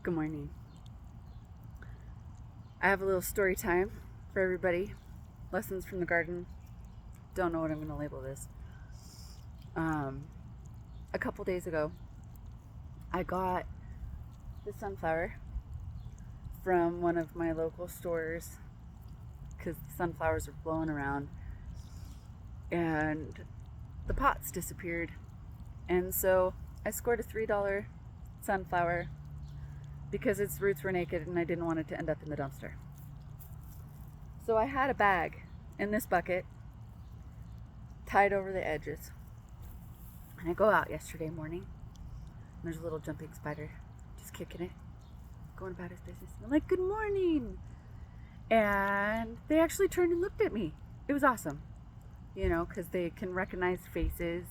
Good morning. I have a little story time for everybody. Lessons from the garden. Don't know what I'm going to label this. A couple days ago, I got the sunflower from one of my local stores because the sunflowers were blowing around and the pots disappeared. And so I scored a $3 sunflower because its roots were naked and I didn't want it to end up in the dumpster. So I had a bag in this bucket tied over the edges. And I go out yesterday morning and there's a little jumping spider just kicking it, going about his business. And I'm like, good morning. And they actually turned and looked at me. It was awesome, because they can recognize faces.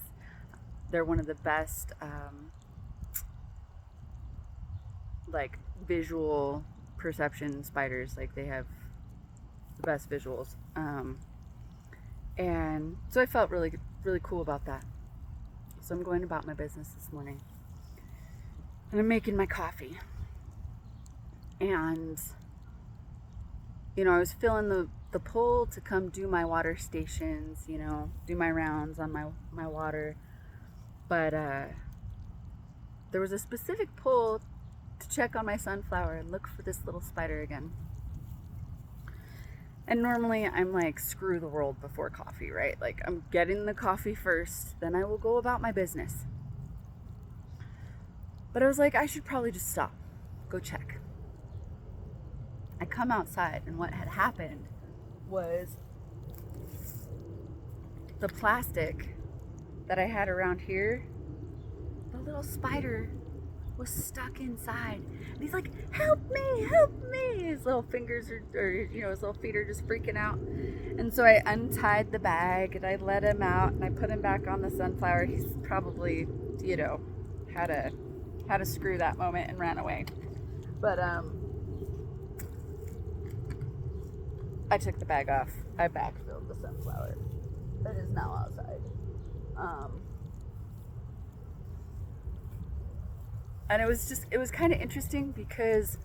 They're one of the best visual perception spiders. Like, they have the best visuals. And so I felt really, really cool about that. So I'm going about my business this morning. And I'm making my coffee. And, I was feeling the pull to come do my water stations, do my rounds on my water. But there was a specific pull to check on my sunflower and look for this little spider again. And normally I'm like, screw the world before coffee, right? Like, I'm getting the coffee first, then I will go about my business. But I was like, I should probably just stop, go check. I come outside, and what had happened was the plastic that I had around here, the little spider was stuck inside. And he's like, help me, help me. His little fingers his little feet are just freaking out. And so I untied the bag and I let him out and I put him back on the sunflower. He's probably, had a screw that moment and ran away. But I took the bag off. I backfilled the sunflower. It is now outside. And it was kind of interesting because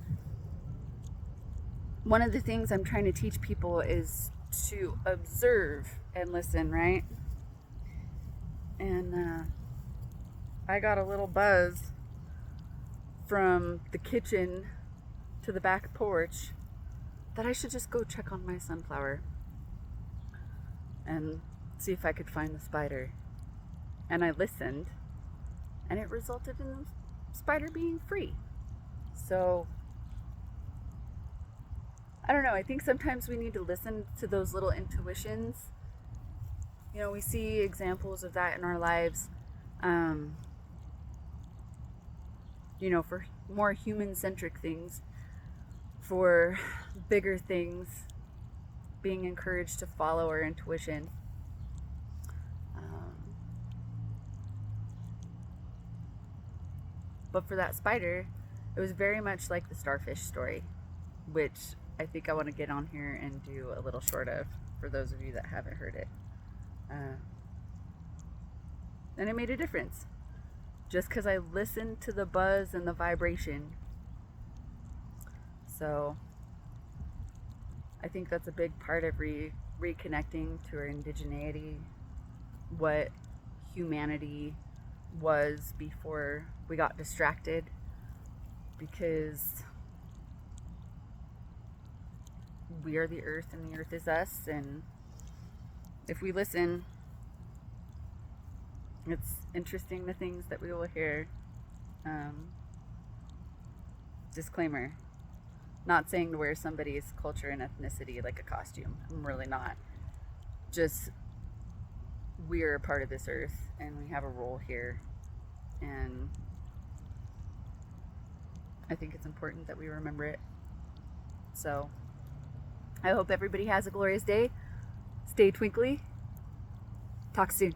one of the things I'm trying to teach people is to observe and listen, right? And I got a little buzz from the kitchen to the back porch that I should just go check on my sunflower and see if I could find the spider. And I listened, and it resulted in the spider being free. So I don't know, I think sometimes we need to listen to those little intuitions. We see examples of that in our lives, for more human-centric things, for bigger things, being encouraged to follow our intuition. But for that spider, it was very much like the starfish story, which I think I want to get on here and do a little short of for those of you that haven't heard it. And it made a difference. Just because I listened to the buzz and the vibration. So I think that's a big part of reconnecting to our indigeneity, what humanity was before we got distracted, because we are the earth and the earth is us. And if we listen, it's interesting the things that we will hear. Disclaimer, not saying to wear somebody's culture and ethnicity like a costume. I'm really not. Just, we're a part of this earth and we have a role here. And I think it's important that we remember it. So I hope everybody has a glorious day. Stay twinkly. Talk soon.